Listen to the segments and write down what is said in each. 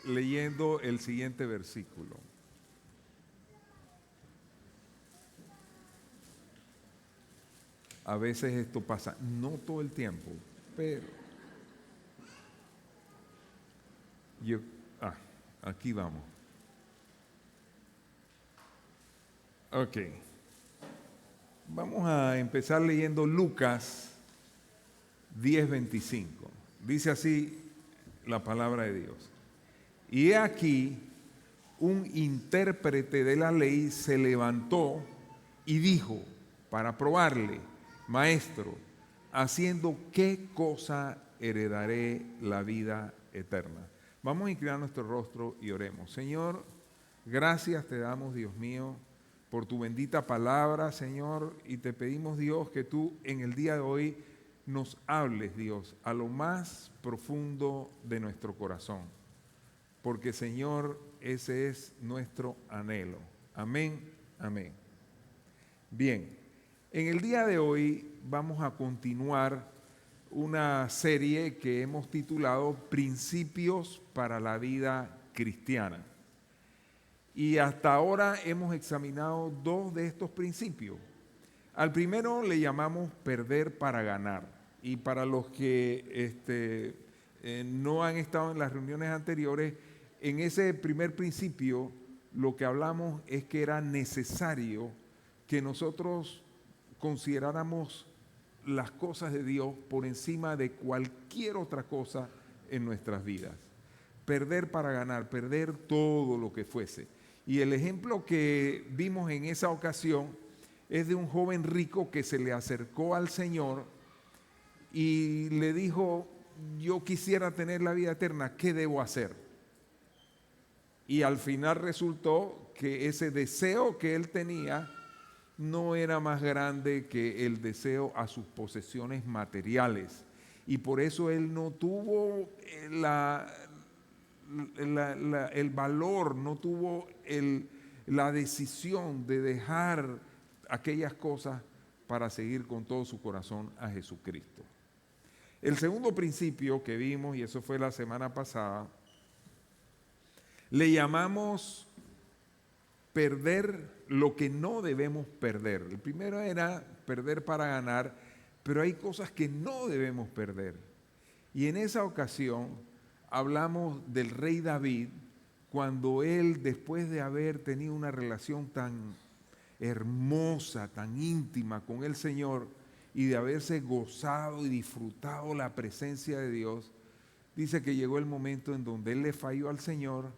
leyendo el siguiente versículo. A veces esto pasa, no todo el tiempo, pero aquí vamos. Ok. Vamos a empezar leyendo Lucas 10:25. Dice así la palabra de Dios. Y he aquí, un intérprete de la ley se levantó y dijo, para probarle, Maestro, ¿haciendo qué cosa heredaré la vida eterna? Vamos a inclinar nuestro rostro y oremos. Señor, gracias te damos, Dios mío, por tu bendita palabra, Señor, y te pedimos, Dios, que tú en el día de hoy nos hables, Dios, a lo más profundo de nuestro corazón. Porque, Señor, ese es nuestro anhelo. Amén, amén. Bien, en el día de hoy vamos a continuar una serie que hemos titulado Principios para la vida cristiana. Y hasta ahora hemos examinado dos de estos principios. Al primero le llamamos perder para ganar. Y para los que no han estado en las reuniones anteriores, en ese primer principio lo que hablamos es que era necesario que nosotros consideráramos las cosas de Dios por encima de cualquier otra cosa en nuestras vidas. Perder para ganar, perder todo lo que fuese. Y el ejemplo que vimos en esa ocasión es de un joven rico que se le acercó al Señor y le dijo, yo quisiera tener la vida eterna, ¿qué debo hacer? Y al final resultó que ese deseo que él tenía no era más grande que el deseo a sus posesiones materiales. Y por eso él no tuvo el valor, no tuvo la decisión de dejar aquellas cosas para seguir con todo su corazón a Jesucristo. El segundo principio que vimos, y eso fue la semana pasada, le llamamos perder lo que no debemos perder. El primero era perder para ganar, pero hay cosas que no debemos perder. Y en esa ocasión hablamos del rey David, cuando él, después de haber tenido una relación tan hermosa, tan íntima con el Señor, y de haberse gozado y disfrutado la presencia de Dios, dice que llegó el momento en donde él le falló al Señor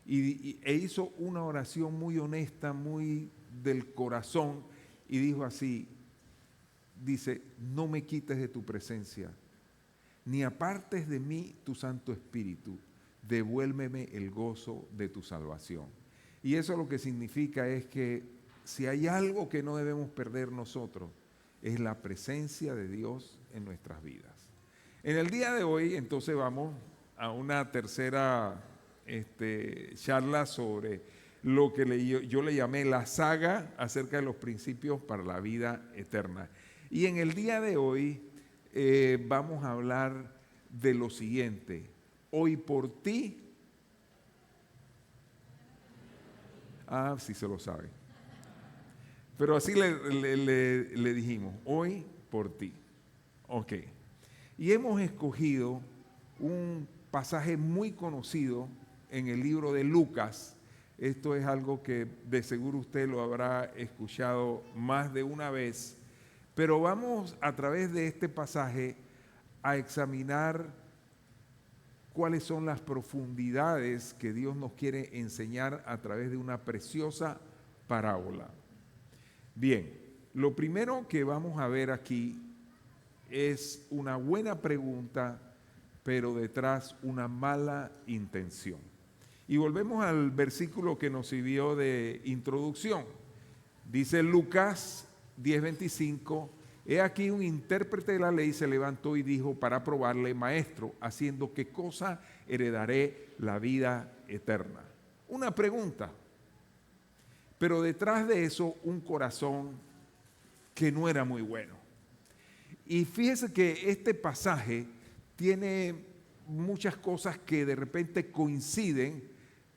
e hizo una oración muy honesta, muy del corazón, y dijo así, dice, no me quites de tu presencia, ni apartes de mí tu Santo Espíritu, devuélveme el gozo de tu salvación. Y eso lo que significa es que si hay algo que no debemos perder nosotros, es la presencia de Dios en nuestras vidas. En el día de hoy, entonces, vamos a una tercera charla sobre lo que yo le llamé la saga acerca de los principios para la vida eterna. Y en el día de hoy vamos a hablar de lo siguiente. Hoy por ti. Sí se lo sabe. Pero así le dijimos, hoy por ti. Ok. Y hemos escogido un pasaje muy conocido en el libro de Lucas. Esto es algo que de seguro usted lo habrá escuchado más de una vez. Pero vamos a través de este pasaje a examinar cuáles son las profundidades que Dios nos quiere enseñar a través de una preciosa parábola. Bien, lo primero que vamos a ver aquí es una buena pregunta, pero detrás una mala intención. Y volvemos al versículo que nos sirvió de introducción. Dice Lucas 10:25, he aquí un intérprete de la ley se levantó y dijo para probarle, Maestro, ¿haciendo qué cosa heredaré la vida eterna? Una pregunta. Pero detrás de eso un corazón que no era muy bueno. Y fíjese que este pasaje tiene muchas cosas que de repente coinciden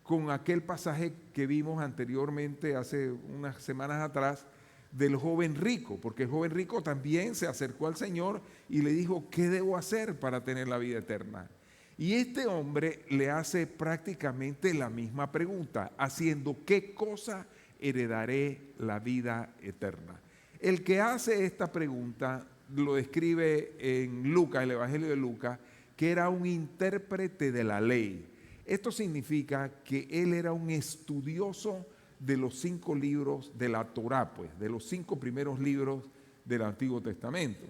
con aquel pasaje que vimos anteriormente hace unas semanas atrás del joven rico, porque el joven rico también se acercó al Señor y le dijo, ¿qué debo hacer para tener la vida eterna? Y este hombre le hace prácticamente la misma pregunta, haciendo, ¿qué cosa heredaré la vida eterna? El que hace esta pregunta lo describe en Lucas, el Evangelio de Lucas, que era un intérprete de la ley. Esto significa que él era un estudioso de los 5 libros de la Torá, pues, de los 5 primeros libros del Antiguo Testamento.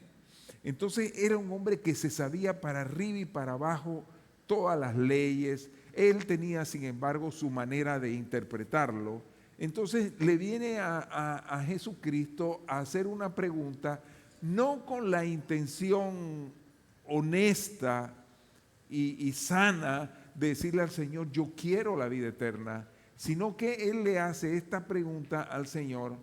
Entonces era un hombre que se sabía para arriba y para abajo todas las leyes. Él tenía, sin embargo, su manera de interpretarlo. Entonces le viene a Jesucristo a hacer una pregunta, no con la intención honesta y sana de decirle al Señor, yo quiero la vida eterna, sino que él le hace esta pregunta al Señor,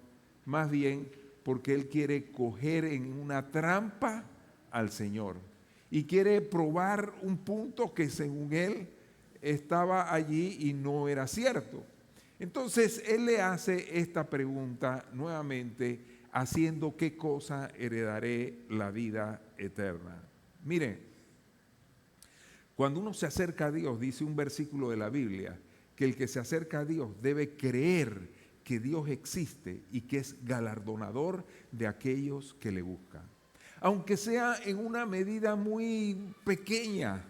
más bien porque él quiere coger en una trampa al Señor y quiere probar un punto que según él estaba allí y no era cierto. Entonces él le hace esta pregunta nuevamente, haciendo qué cosa heredaré la vida eterna. Miren, cuando uno se acerca a Dios, dice un versículo de la Biblia, que el que se acerca a Dios debe creer que Dios existe y que es galardonador de aquellos que le buscan. Aunque sea en una medida muy pequeña,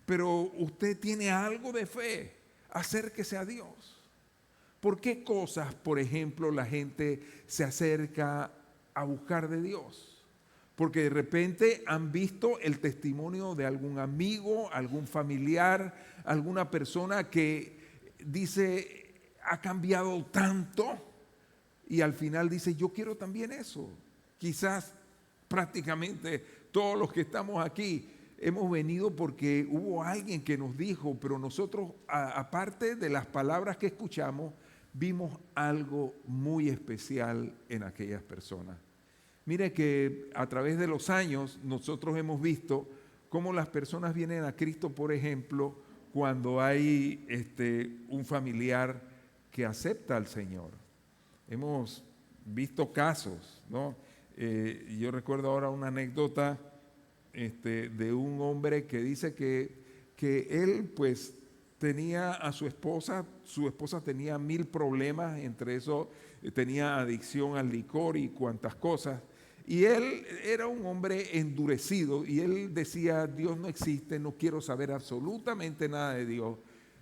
pero usted tiene algo de fe, acérquese a Dios. ¿Por qué cosas, por ejemplo, la gente se acerca a buscar de Dios? Porque de repente han visto el testimonio de algún amigo, algún familiar, alguna persona que dice, ha cambiado tanto, y al final dice, yo quiero también eso. Quizás prácticamente todos los que estamos aquí hemos venido porque hubo alguien que nos dijo, pero nosotros, aparte de las palabras que escuchamos, vimos algo muy especial en aquellas personas. Mire que a través de los años nosotros hemos visto cómo las personas vienen a Cristo, por ejemplo, cuando hay un familiar que acepta al Señor. Hemos visto casos, ¿no? Yo recuerdo ahora una anécdota de un hombre que dice que él pues tenía a su esposa tenía 1000 problemas, entre eso tenía adicción al licor y cuantas cosas. Y él era un hombre endurecido y él decía, Dios no existe, no quiero saber absolutamente nada de Dios.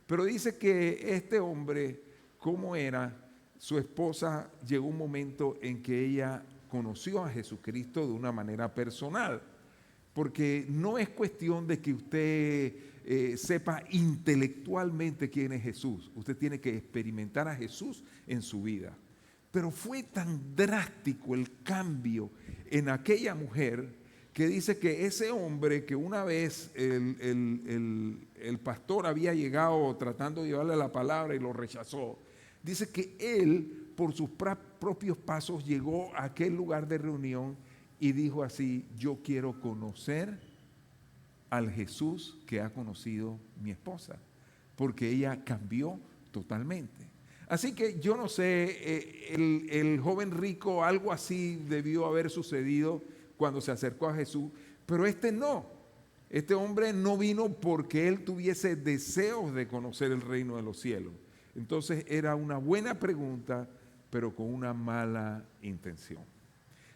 Pero dice que este hombre, ¿cómo era? Su esposa llegó un momento en que ella conoció a Jesucristo de una manera personal. Porque no es cuestión de que usted sepa intelectualmente quién es Jesús. Usted tiene que experimentar a Jesús en su vida. Pero fue tan drástico el cambio en aquella mujer que dice que ese hombre que una vez el pastor había llegado tratando de llevarle la palabra y lo rechazó, dice que él por sus propios pasos llegó a aquel lugar de reunión y dijo así, yo quiero conocer al Jesús que ha conocido mi esposa, porque ella cambió totalmente. Así que yo no sé, el joven rico, algo así debió haber sucedido cuando se acercó a Jesús, pero no. Este hombre no vino porque él tuviese deseos de conocer el reino de los cielos. Entonces era una buena pregunta, pero con una mala intención.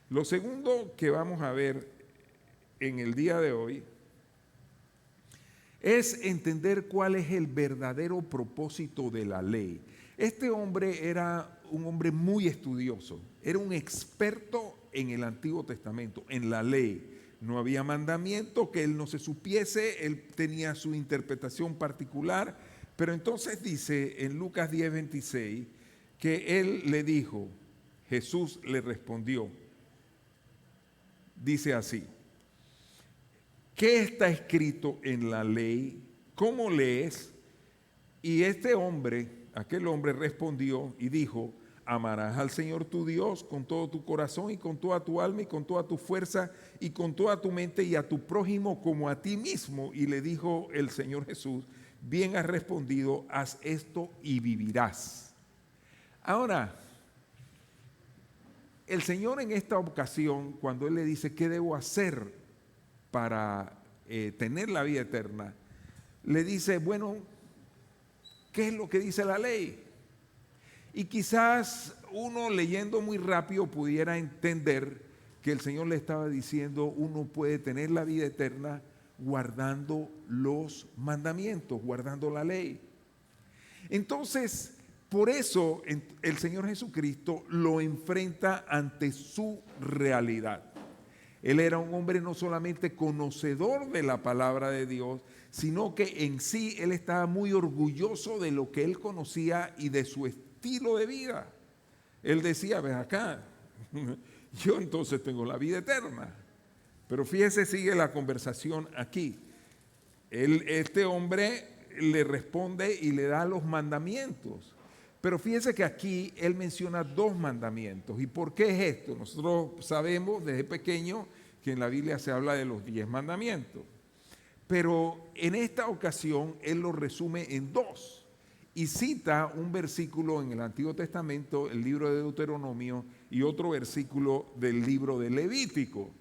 Lo segundo que vamos a ver en el día de hoy es entender cuál es el verdadero propósito de la ley. Este hombre era un hombre muy estudioso, era un experto en el Antiguo Testamento, en la ley. No había mandamiento que él no se supiese, él tenía su interpretación particular, pero entonces dice en Lucas 10:26 que él le dijo, Jesús le respondió, dice así, ¿qué está escrito en la ley? ¿Cómo lees? Y aquel hombre respondió y dijo, amarás al Señor tu Dios con todo tu corazón y con toda tu alma y con toda tu fuerza y con toda tu mente y a tu prójimo como a ti mismo. Y le dijo el Señor Jesús, bien has respondido, haz esto y vivirás. Ahora, el Señor en esta ocasión, cuando Él le dice, ¿qué debo hacer para tener la vida eterna? Le dice, bueno, ¿qué es lo que dice la ley? Y quizás uno leyendo muy rápido pudiera entender que el Señor le estaba diciendo, uno puede tener la vida eterna guardando los mandamientos, guardando la ley. Entonces, por eso el Señor Jesucristo lo enfrenta ante su realidad. Él era un hombre no solamente conocedor de la palabra de Dios, sino que en sí él estaba muy orgulloso de lo que él conocía y de su estilo de vida. Él decía, ven acá, yo entonces tengo la vida eterna. Pero fíjese, sigue la conversación aquí. Este hombre le responde y le da los mandamientos. Pero fíjese que aquí él menciona 2 mandamientos. ¿Y por qué es esto? Nosotros sabemos desde pequeño que en la Biblia se habla de los 10 mandamientos. Pero en esta ocasión él lo resume en 2. Y cita un versículo en el Antiguo Testamento, el libro de Deuteronomio, y otro versículo del libro de Levítico.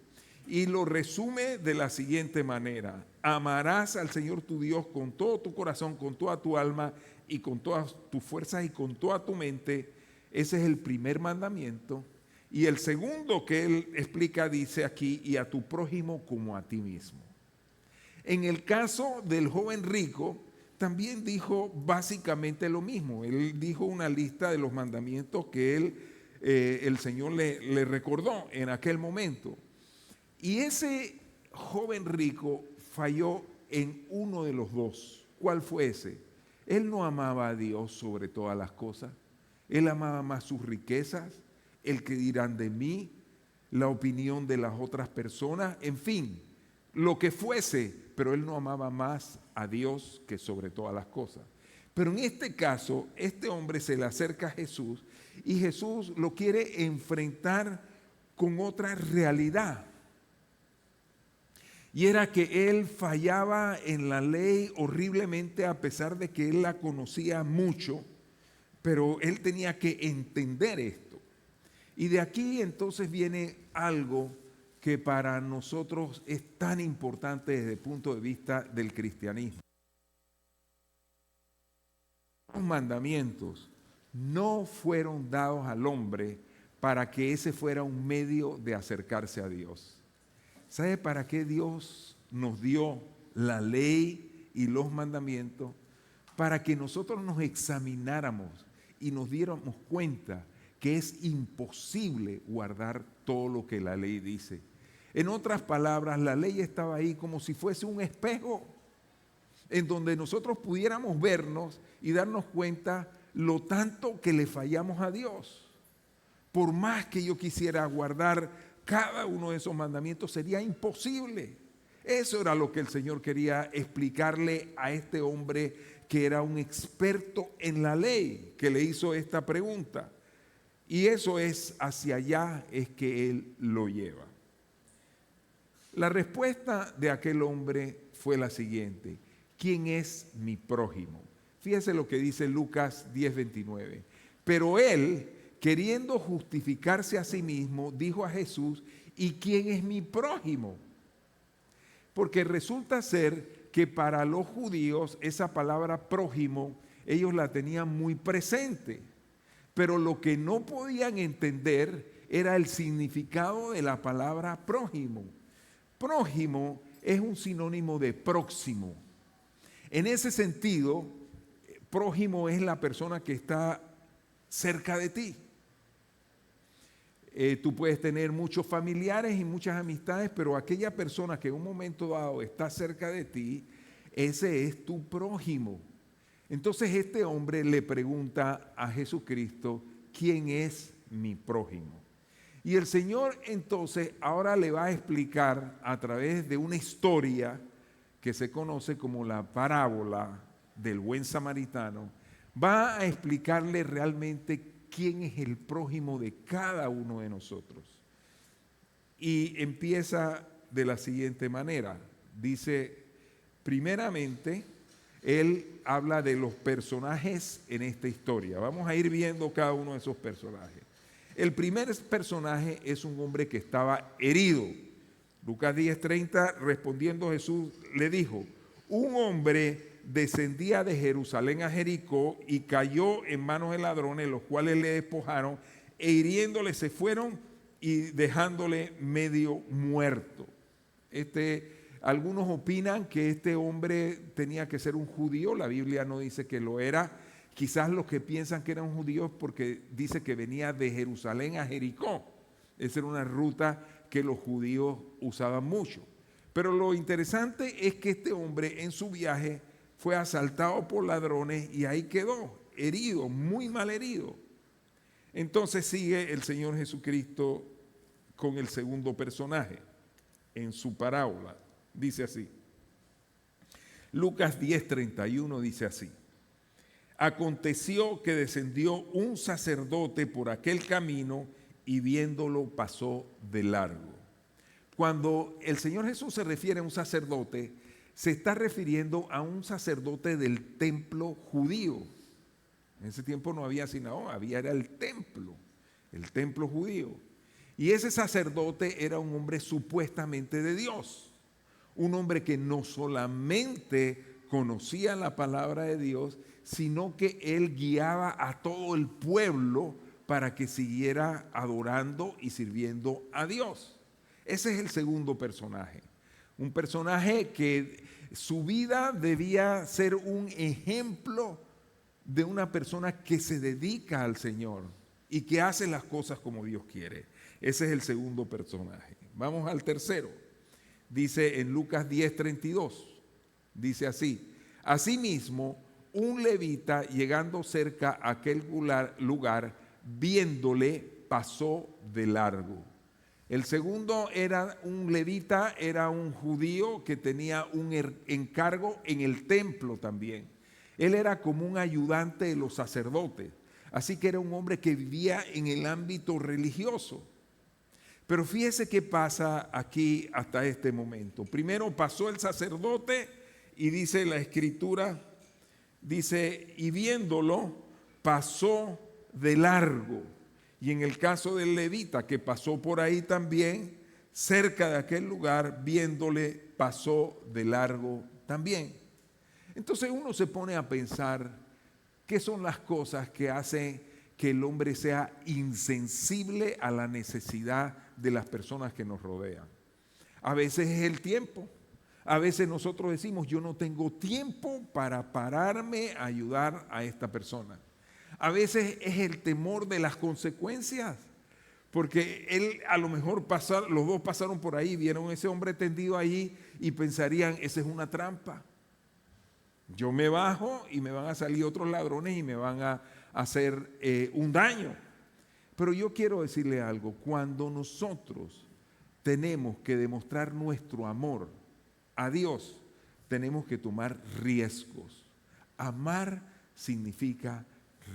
Y lo resume de la siguiente manera: amarás al Señor tu Dios con todo tu corazón, con toda tu alma y con todas tus fuerzas y con toda tu mente. Ese es el primer mandamiento. Y el segundo que él explica dice aquí, y a tu prójimo como a ti mismo. En el caso del joven rico, también dijo básicamente lo mismo. Él dijo una lista de los mandamientos que el Señor le recordó en aquel momento. Y ese joven rico falló en uno de los 2. ¿Cuál fue ese? Él no amaba a Dios sobre todas las cosas. Él amaba más sus riquezas, el que dirán de mí, la opinión de las otras personas, en fin, lo que fuese, pero él no amaba más a Dios que sobre todas las cosas. Pero en este caso, este hombre se le acerca a Jesús y Jesús lo quiere enfrentar con otra realidad. Y era que él fallaba en la ley horriblemente a pesar de que él la conocía mucho, pero él tenía que entender esto. Y de aquí entonces viene algo que para nosotros es tan importante desde el punto de vista del cristianismo. Los mandamientos no fueron dados al hombre para que ese fuera un medio de acercarse a Dios. ¿Sabe para qué Dios nos dio la ley y los mandamientos? Para que nosotros nos examináramos y nos diéramos cuenta que es imposible guardar todo lo que la ley dice. En otras palabras, la ley estaba ahí como si fuese un espejo en donde nosotros pudiéramos vernos y darnos cuenta lo tanto que le fallamos a Dios. Por más que yo quisiera guardar cada uno de esos mandamientos, sería imposible. Eso era lo que el Señor quería explicarle a este hombre que era un experto en la ley, que le hizo esta pregunta. Y eso es, hacia allá es que él lo lleva. La respuesta de aquel hombre fue la siguiente: ¿quién es mi prójimo? Fíjese lo que dice Lucas 10:29. Pero él, queriendo justificarse a sí mismo, dijo a Jesús, ¿y quién es mi prójimo? Porque resulta ser que para los judíos esa palabra prójimo, ellos la tenían muy presente. Pero lo que no podían entender era el significado de la palabra prójimo. Prójimo es un sinónimo de próximo. En ese sentido, prójimo es la persona que está cerca de ti. Tú puedes tener muchos familiares y muchas amistades, pero aquella persona que en un momento dado está cerca de ti, ese es tu prójimo. Entonces este hombre le pregunta a Jesucristo, ¿quién es mi prójimo? Y el Señor entonces ahora le va a explicar a través de una historia que se conoce como la parábola del buen samaritano, va a explicarle realmente quién es el prójimo de cada uno de nosotros. Y empieza de la siguiente manera. Dice, primeramente, él habla de los personajes en esta historia. Vamos a ir viendo cada uno de esos personajes. El primer personaje es un hombre que estaba herido. Lucas 10:30, respondiendo Jesús, le dijo, un hombre descendía de Jerusalén a Jericó y cayó en manos de ladrones, los cuales le despojaron e hiriéndole se fueron y dejándole medio muerto. Algunos opinan que este hombre tenía que ser un judío, la Biblia no dice que lo era. Quizás los que piensan que era un judío es porque dice que venía de Jerusalén a Jericó. Esa era una ruta que los judíos usaban mucho. Pero lo interesante es que este hombre en su viaje fue asaltado por ladrones y ahí quedó, herido, muy mal herido. Entonces sigue el Señor Jesucristo con el segundo personaje en su parábola. Dice así, Lucas 10:31 dice así, aconteció que descendió un sacerdote por aquel camino y viéndolo pasó de largo. Cuando el Señor Jesús se refiere a un sacerdote, se está refiriendo a un sacerdote del templo judío. En ese tiempo no había sinagoga, era el templo judío. Y ese sacerdote era un hombre supuestamente de Dios. Un hombre que no solamente conocía la palabra de Dios, sino que él guiaba a todo el pueblo para que siguiera adorando y sirviendo a Dios. Ese es el segundo personaje. Un personaje que su vida debía ser un ejemplo de una persona que se dedica al Señor y que hace las cosas como Dios quiere. Ese es el segundo personaje. Vamos al tercero. Dice en Lucas 10:32, dice así, asimismo, un levita llegando cerca a aquel lugar, viéndole, pasó de largo. El segundo era un levita, era un judío que tenía un encargo en el templo también. Él era como un ayudante de los sacerdotes, así que era un hombre que vivía en el ámbito religioso. Pero fíjese qué pasa aquí hasta este momento. Primero pasó el sacerdote y dice la escritura, dice, y viéndolo pasó de largo. Y en el caso del levita que pasó por ahí también, cerca de aquel lugar, viéndole pasó de largo también. Entonces uno se pone a pensar qué son las cosas que hacen que el hombre sea insensible a la necesidad de las personas que nos rodean. A veces es el tiempo. A veces nosotros decimos, yo no tengo tiempo para pararme a ayudar a esta persona. A veces es el temor de las consecuencias, porque él a lo mejor los dos pasaron por ahí, vieron a ese hombre tendido allí y pensarían, esa es una trampa. Yo me bajo y me van a salir otros ladrones y me van a hacer un daño. Pero yo quiero decirle algo, cuando nosotros tenemos que demostrar nuestro amor a Dios, tenemos que tomar riesgos. Amar significa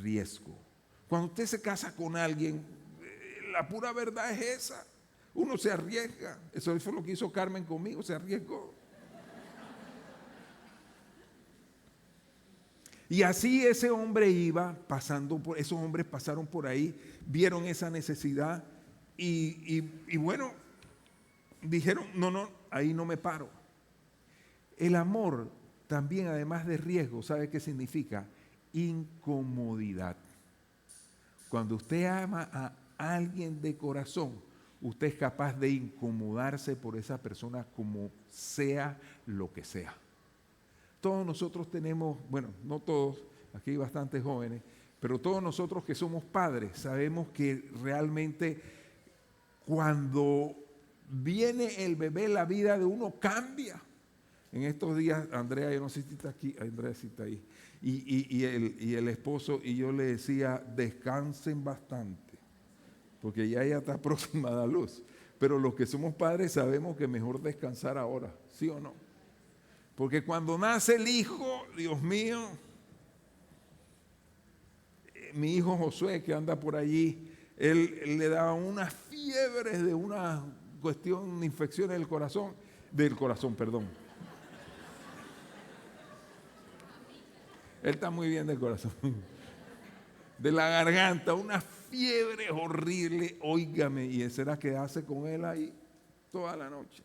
riesgo. Cuando usted se casa con alguien, la pura verdad es esa. Uno se arriesga. Eso fue lo que hizo Carmen conmigo, se arriesgó. Y así ese hombre iba pasando por, esos hombres pasaron por ahí, vieron esa necesidad y bueno, dijeron, no, ahí no me paro. El amor también, además de riesgo, ¿sabe qué significa? Incomodidad. Cuando usted ama a alguien de corazón, usted es capaz de incomodarse por esa persona como sea lo que sea. Todos nosotros tenemos, bueno, no todos, aquí hay bastantes jóvenes, pero todos nosotros que somos padres sabemos que realmente cuando viene el bebé la vida de uno cambia. En estos días, Andrea, yo no sé si está aquí, Andrea sí está ahí, y el esposo y yo le decía, descansen bastante, porque ya ella está próxima a dar luz. Pero los que somos padres sabemos que mejor descansar ahora, ¿sí o no? Porque cuando nace el hijo, Dios mío, mi hijo Josué, que anda por allí, él le daba unas fiebres de una cuestión de infecciones del corazón, perdón. Él está muy bien del corazón. De la garganta, unas fiebres horribles, óigame, y esa era quedarse con él ahí toda la noche.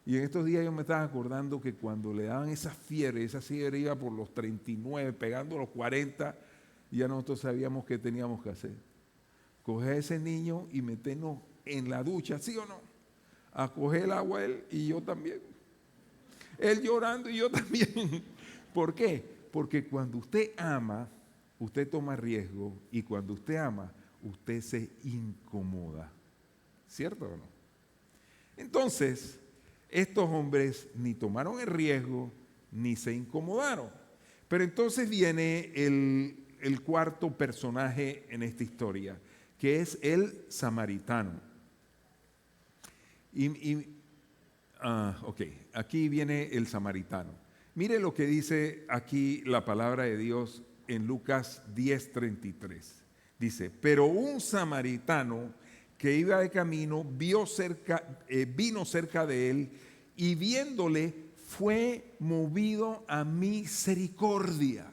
Y en estos días yo me estaba acordando que cuando le daban esa fiebre iba por los 39, pegando los 40, y ya nosotros sabíamos qué teníamos que hacer. Coger a ese niño y meternos en la ducha, ¿sí o no? A coger el agua él y yo también. Él llorando y yo también. ¿Por qué? Porque cuando usted ama, usted toma riesgo, y cuando usted ama, usted se incomoda. ¿Cierto o no? Entonces, estos hombres ni tomaron el riesgo, ni se incomodaron. Pero entonces viene el cuarto personaje en esta historia, que es el samaritano. Aquí viene el samaritano. Mire lo que dice aquí la palabra de Dios en Lucas 10:33. Dice, pero un samaritano que iba de camino vino cerca de él, y viéndole fue movido a misericordia.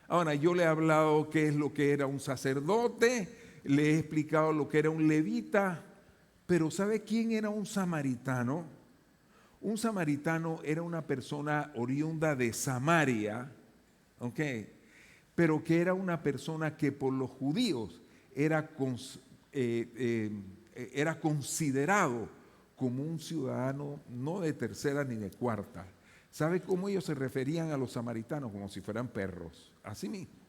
Ahora, yo le he hablado qué es lo que era un sacerdote, le he explicado lo que era un levita, pero ¿sabe quién era un samaritano? Un samaritano era una persona oriunda de Samaria, ¿ok? Pero que era una persona que por los judíos era considerado como un ciudadano no de tercera ni de cuarta. ¿Sabe cómo ellos se referían a los samaritanos? Como si fueran perros, así mismo.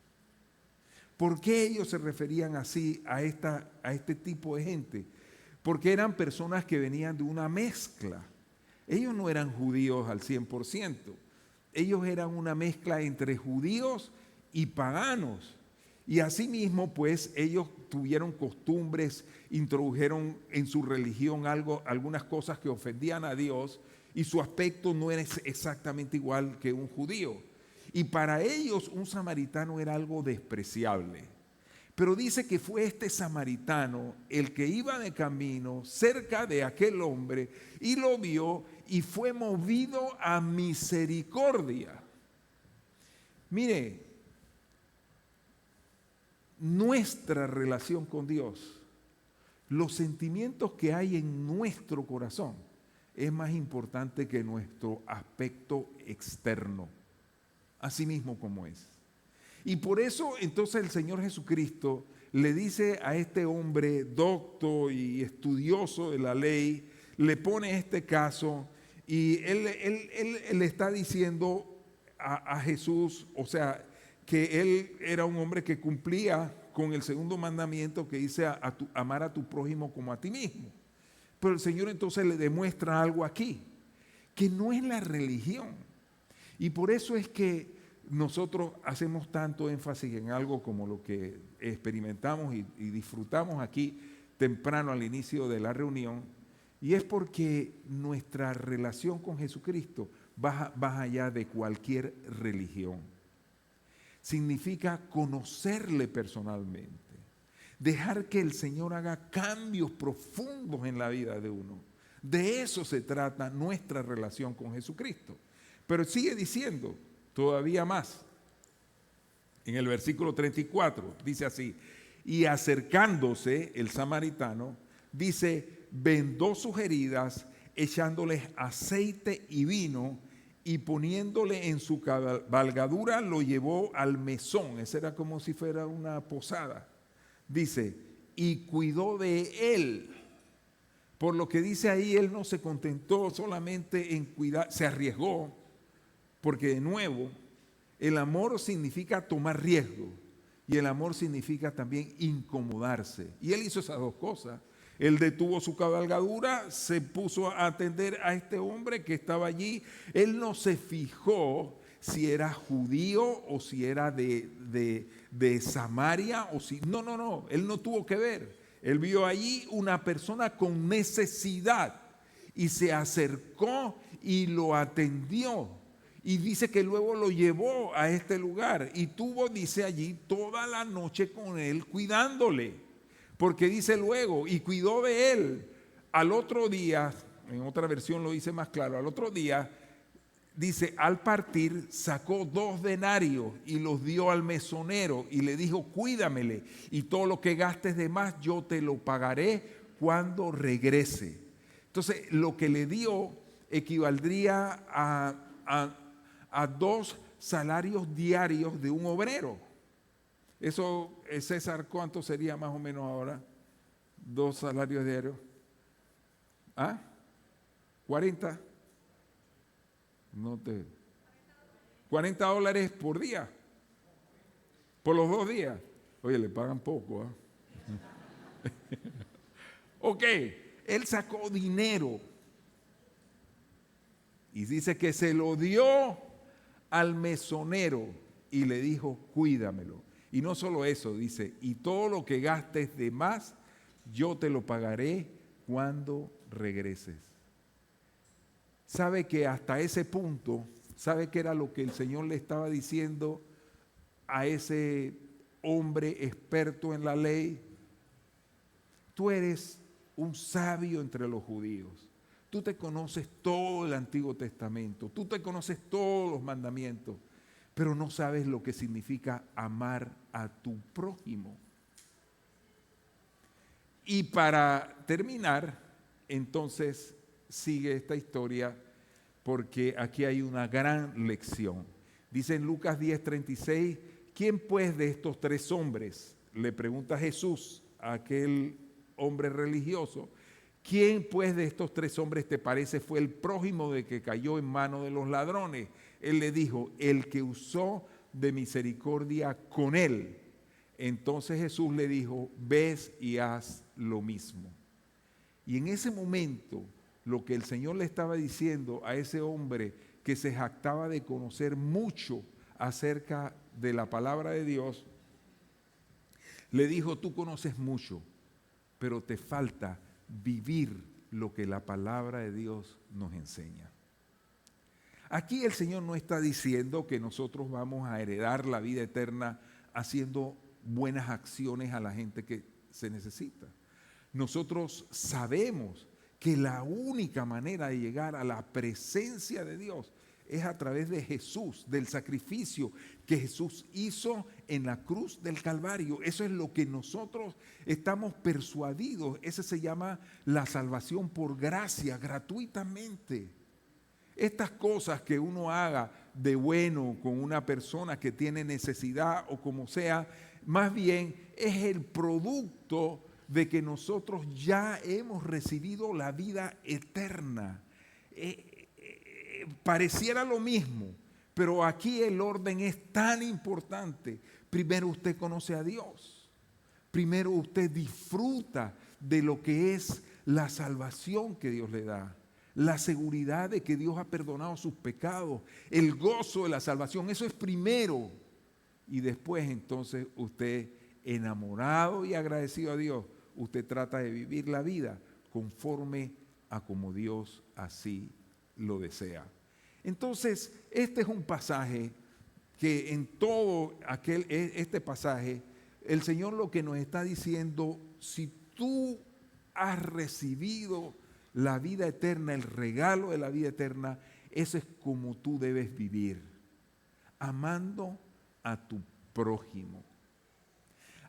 ¿Por qué ellos se referían así a este tipo de gente? Porque eran personas que venían de una mezcla. Ellos no eran judíos al 100%. Ellos eran una mezcla entre judíos y paganos. Y asimismo, pues, ellos tuvieron costumbres, introdujeron en su religión algunas cosas que ofendían a Dios, y su aspecto no era exactamente igual que un judío. Y para ellos un samaritano era algo despreciable. Pero dice que fue este samaritano el que iba de camino cerca de aquel hombre y lo vio y fue movido a misericordia. Mire, nuestra relación con Dios, los sentimientos que hay en nuestro corazón, es más importante que nuestro aspecto externo, así mismo como es. Y por eso entonces el Señor Jesucristo le dice a este hombre docto y estudioso de la ley, le pone este caso, y él le está diciendo a Jesús, o sea, que él era un hombre que cumplía con el segundo mandamiento que dice amar a tu prójimo como a ti mismo. Pero el Señor entonces le demuestra algo aquí, que no es la religión. Y por eso es que nosotros hacemos tanto énfasis en algo como lo que experimentamos y disfrutamos aquí temprano al inicio de la reunión, y es porque nuestra relación con Jesucristo va allá de cualquier religión. Significa conocerle personalmente, dejar que el Señor haga cambios profundos en la vida de uno. De eso se trata nuestra relación con Jesucristo. Pero sigue diciendo todavía más. En el versículo 34 dice así: y acercándose el samaritano, dice, vendó sus heridas, echándoles aceite y vino, y poniéndole en su cabalgadura lo llevó al mesón. Esa era como si fuera una posada. Dice, y cuidó de él. Por lo que dice ahí, él no se contentó solamente en cuidar, se arriesgó, porque de nuevo, el amor significa tomar riesgo, y el amor significa también incomodarse. Y él hizo esas dos cosas. Él detuvo su cabalgadura, se puso a atender a este hombre que estaba allí. Él no se fijó si era judío o si era de Samaria o si... No, él no tuvo que ver. Él vio allí una persona con necesidad y se acercó y lo atendió. Y dice que luego lo llevó a este lugar y tuvo, dice allí, toda la noche con él cuidándole. Porque dice luego, y cuidó de él. Al otro día, en otra versión lo dice más claro, al otro día, dice, al partir sacó 2 denarios y los dio al mesonero y le dijo, cuídamele y todo lo que gastes de más yo te lo pagaré cuando regrese. Entonces, lo que le dio equivaldría a 2 salarios diarios de un obrero. Eso, César, ¿cuánto sería más o menos ahora? 2 salarios diarios. ¿Ah? 40. $40 por día. Por los 2 días. Oye, le pagan poco, ¿eh? Ok, él sacó dinero. Y dice que se lo dio al mesonero y le dijo, cuídamelo. Y no solo eso, dice, y todo lo que gastes de más, yo te lo pagaré cuando regreses. Sabe que hasta ese punto, ¿sabe qué era lo que el Señor le estaba diciendo a ese hombre experto en la ley? Tú eres un sabio entre los judíos. Tú te conoces todo el Antiguo Testamento. Tú te conoces todos los mandamientos. Pero no sabes lo que significa amar a tu prójimo. Y para terminar, entonces sigue esta historia porque aquí hay una gran lección. Dice en Lucas 10:36, ¿quién pues de estos 3 hombres? Le pregunta Jesús a aquel hombre religioso, ¿quién pues de estos 3 hombres te parece fue el prójimo de que cayó en manos de los ladrones? Él le dijo, el que usó de misericordia con él. Entonces Jesús le dijo, ves y haz lo mismo. Y en ese momento, lo que el Señor le estaba diciendo a ese hombre que se jactaba de conocer mucho acerca de la palabra de Dios, le dijo, tú conoces mucho, pero te falta vivir lo que la palabra de Dios nos enseña. Aquí el Señor no está diciendo que nosotros vamos a heredar la vida eterna haciendo buenas acciones a la gente que se necesita. Nosotros sabemos que la única manera de llegar a la presencia de Dios es a través de Jesús, del sacrificio que Jesús hizo en la cruz del Calvario. Eso es lo que nosotros estamos persuadidos. Ese se llama la salvación por gracia, gratuitamente. Estas cosas que uno haga de bueno con una persona que tiene necesidad o como sea, más bien es el producto de que nosotros ya hemos recibido la vida eterna. Pareciera lo mismo, pero aquí el orden es tan importante. Primero usted conoce a Dios. Primero usted disfruta de lo que es la salvación que Dios le da. La seguridad de que Dios ha perdonado sus pecados. El gozo de la salvación. Eso es primero. Y después entonces usted, enamorado y agradecido a Dios, usted trata de vivir la vida conforme a como Dios así lo desea. Entonces, este es un pasaje que en todo este pasaje, el Señor lo que nos está diciendo, si tú has recibido la vida eterna, el regalo de la vida eterna, eso es como tú debes vivir, amando a tu prójimo.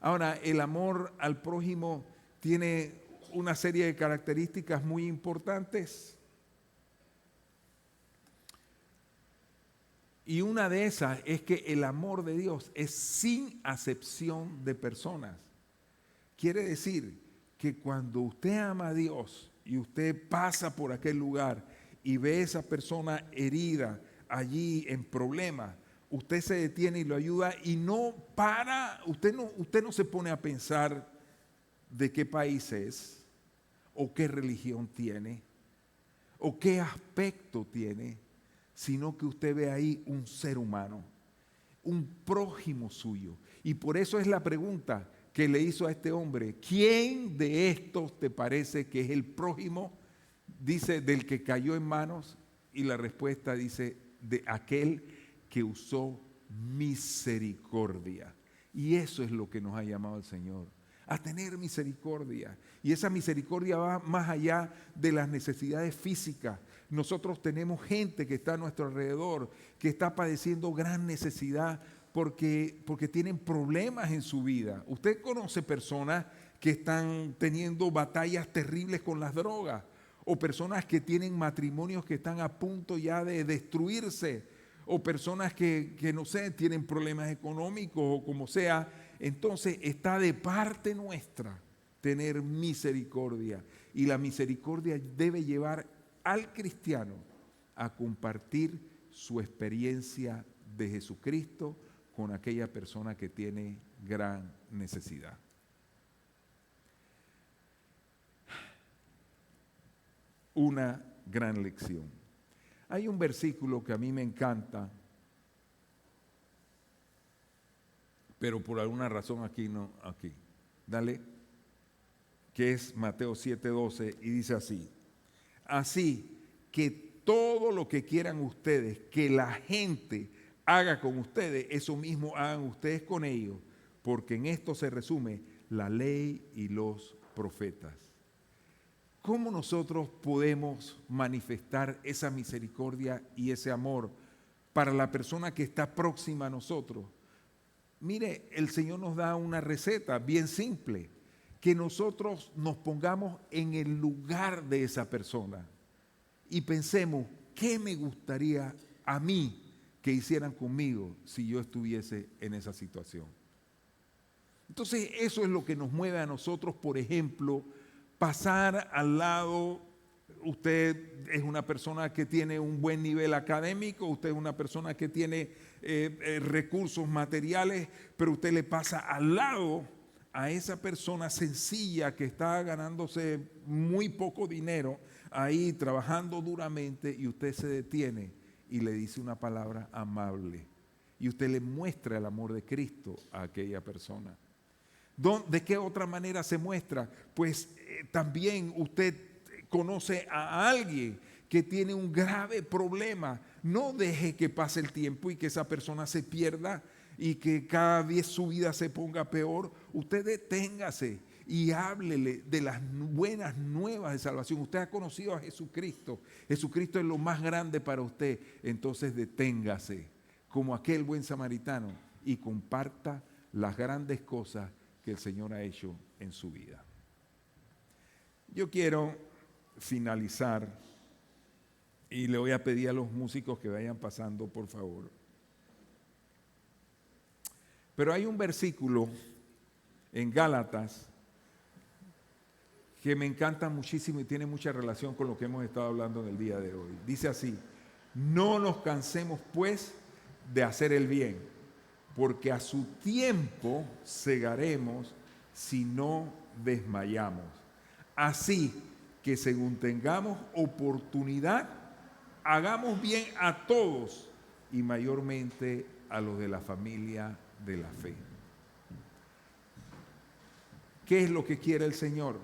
Ahora, el amor al prójimo tiene una serie de características muy importantes. Y una de esas es que el amor de Dios es sin acepción de personas. Quiere decir que cuando usted ama a Dios y usted pasa por aquel lugar y ve a esa persona herida allí en problemas, usted se detiene y lo ayuda y no para, usted no se pone a pensar de qué país es, o qué religión tiene, o qué aspecto tiene, sino que usted ve ahí un ser humano, un prójimo suyo. Y por eso es la pregunta que le hizo a este hombre, ¿quién de estos te parece que es el prójimo? Dice, del que cayó en manos, y la respuesta dice, de aquel que usó misericordia. Y eso es lo que nos ha llamado el Señor, a tener misericordia. Y esa misericordia va más allá de las necesidades físicas. Nosotros tenemos gente que está a nuestro alrededor, que está padeciendo gran necesidad porque tienen problemas en su vida. Usted conoce personas que están teniendo batallas terribles con las drogas, o personas que tienen matrimonios que están a punto ya de destruirse, o personas que no sé, tienen problemas económicos o como sea. Entonces está de parte nuestra tener misericordia, y la misericordia debe llevar al cristiano a compartir su experiencia de Jesucristo con aquella persona que tiene gran necesidad. Una gran lección. Hay un versículo que a mí me encanta, pero por alguna razón aquí no, aquí. Dale, que es Mateo 7:12 y dice así: así que todo lo que quieran ustedes que la gente haga con ustedes, eso mismo hagan ustedes con ellos, porque en esto se resume la ley y los profetas. ¿Cómo nosotros podemos manifestar esa misericordia y ese amor para la persona que está próxima a nosotros? Mire, el Señor nos da una receta bien simple: que nosotros nos pongamos en el lugar de esa persona y pensemos, ¿qué me gustaría a mí que hicieran conmigo si yo estuviese en esa situación? Entonces eso es lo que nos mueve a nosotros, por ejemplo, pasar al lado. Usted es una persona que tiene un buen nivel académico, usted es una persona que tiene recursos materiales, pero usted le pasa al lado a esa persona sencilla que está ganándose muy poco dinero, ahí trabajando duramente, y usted se detiene y le dice una palabra amable, y usted le muestra el amor de Cristo a aquella persona. ¿De qué otra manera se muestra? Pues también usted conoce a alguien que tiene un grave problema. No deje que pase el tiempo y que esa persona se pierda y que cada vez su vida se ponga peor. Usted deténgase y háblele de las buenas nuevas de salvación. Usted ha conocido a Jesucristo. Jesucristo es lo más grande para usted. Entonces deténgase como aquel buen samaritano y comparta las grandes cosas que el Señor ha hecho en su vida. Yo quiero finalizar y le voy a pedir a los músicos que vayan pasando, por favor. Pero hay un versículo en Gálatas que me encanta muchísimo y tiene mucha relación con lo que hemos estado hablando en el día de hoy. Dice así: no nos cansemos pues de hacer el bien, porque a su tiempo segaremos si no desmayamos. Así que según tengamos oportunidad, hagamos bien a todos y mayormente a los de la familia de la fe. ¿Qué es lo que quiere el Señor?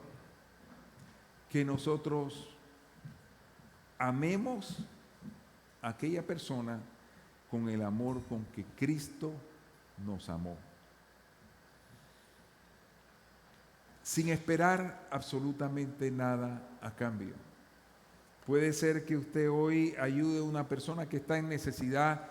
Que nosotros amemos a aquella persona con el amor con que Cristo nos amó, sin esperar absolutamente nada a cambio. Puede ser que usted hoy ayude a una persona que está en necesidad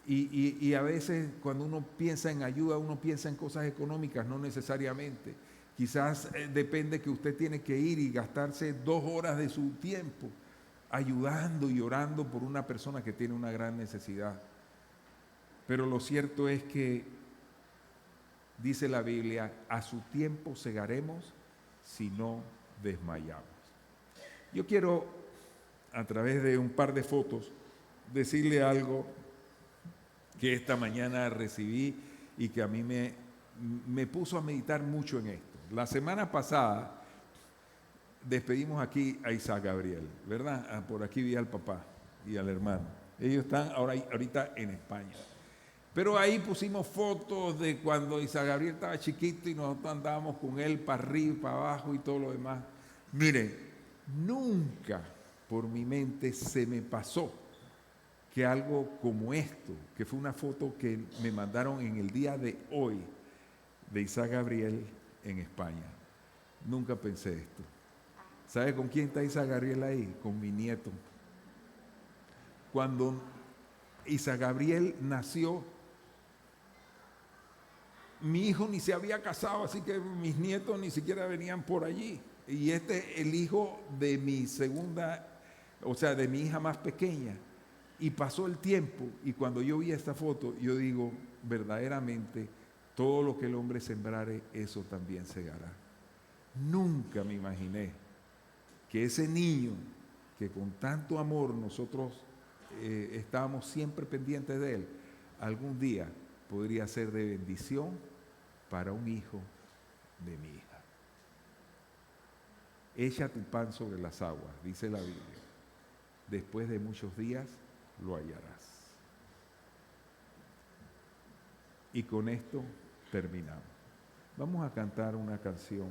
y a veces cuando uno piensa en ayuda, uno piensa en cosas económicas, no necesariamente. Quizás depende que usted tiene que ir y gastarse 2 horas de su tiempo ayudando y orando por una persona que tiene una gran necesidad. Pero lo cierto es que dice la Biblia: a su tiempo segaremos si no desmayamos. Yo quiero, a través de un par de fotos, decirle algo que esta mañana recibí y que a mí me puso a meditar mucho en esto. La semana pasada despedimos aquí a Isaac Gabriel, ¿verdad? Por aquí vi al papá y al hermano. Ellos están ahorita en España. Pero ahí pusimos fotos de cuando Isaac Gabriel estaba chiquito y nosotros andábamos con él para arriba y para abajo y todo lo demás. Miren, nunca por mi mente se me pasó que algo como esto, que fue una foto que me mandaron en el día de hoy de Isaac Gabriel en España. Nunca pensé esto. ¿Sabe con quién está Isaac Gabriel ahí? Con mi nieto. Cuando Isaac Gabriel nació, mi hijo ni se había casado, así que mis nietos ni siquiera venían por allí. Y el hijo de mi segunda, o sea, de mi hija más pequeña. Y pasó el tiempo, y cuando yo vi esta foto, yo digo, verdaderamente, todo lo que el hombre sembrare, eso también segará. Nunca me imaginé que ese niño, que con tanto amor nosotros estábamos siempre pendientes de él, algún día podría ser de bendición para un hijo de mi hija. Echa tu pan sobre las aguas, dice la Biblia. Después de muchos días lo hallarás. Y con esto terminamos. Vamos a cantar una canción.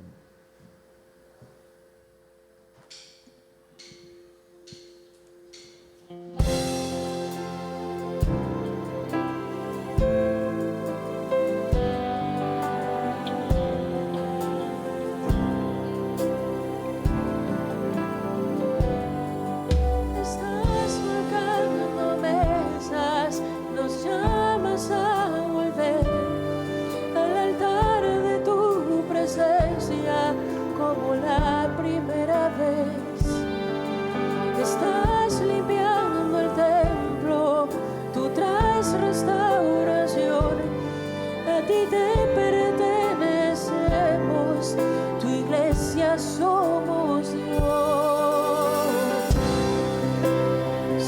Somos Dios,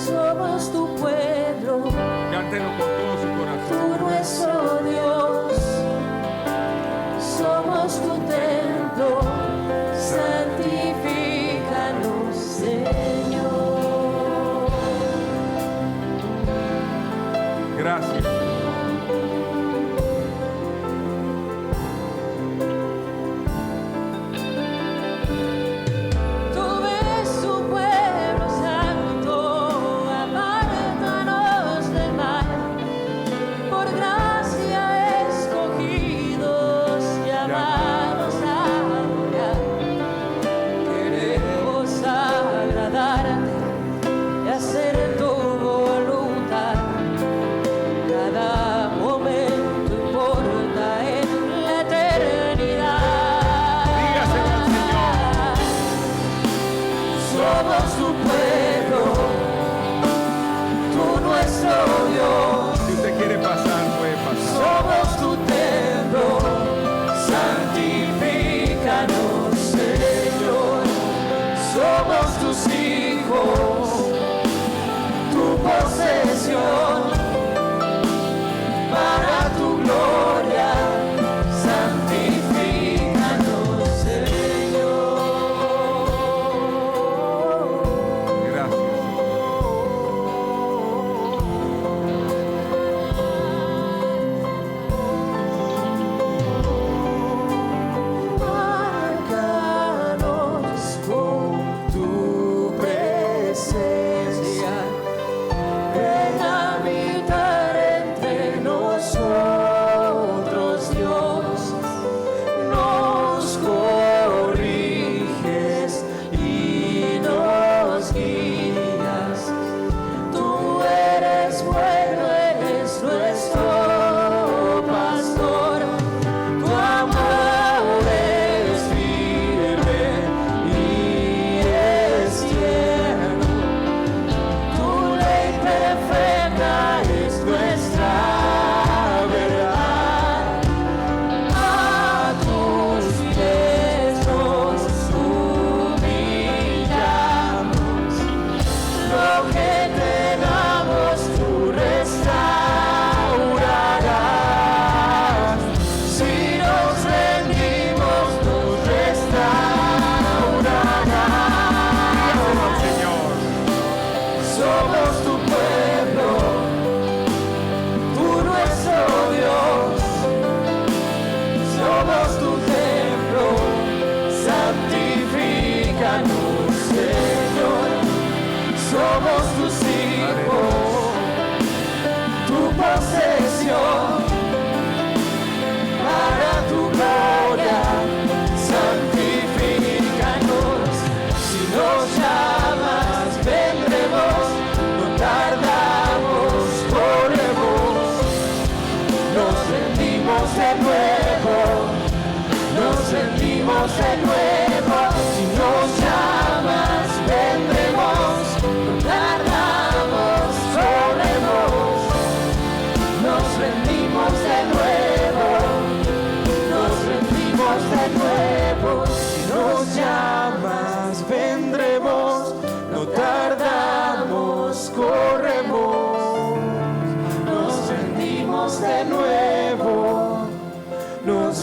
somos tu pueblo. Cántelo con todo su corazón. Tú nuestro Dios, somos tu templo, santifícanos, Señor. Gracias.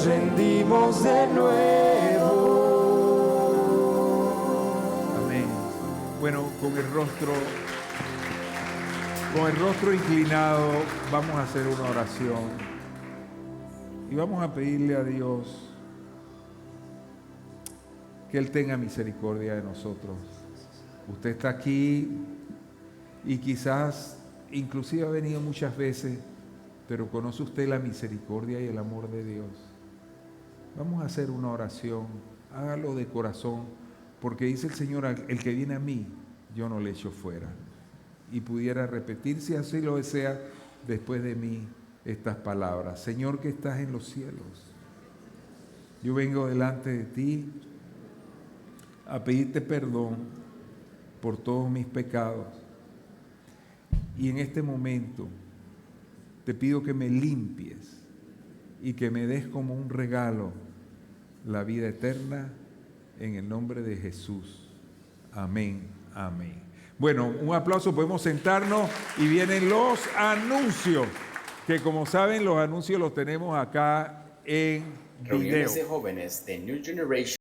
rendimos de nuevo. Amén. Bueno, con el rostro inclinado, vamos a hacer una oración. Y vamos a pedirle a Dios que Él tenga misericordia de nosotros. Usted está aquí y quizás inclusive ha venido muchas veces, pero conoce usted la misericordia y el amor de Dios. Vamos a hacer una oración, hágalo de corazón, porque dice el Señor, el que viene a mí, yo no le echo fuera. Y pudiera repetir, si así lo desea, después de mí estas palabras. Señor que estás en los cielos, yo vengo delante de ti a pedirte perdón por todos mis pecados. Y en este momento te pido que me limpies y que me des como un regalo la vida eterna en el nombre de Jesús. Amén, amén. Bueno, un aplauso, podemos sentarnos y vienen los anuncios, que como saben los anuncios los tenemos acá en video. Reuniones de jóvenes de New Generation.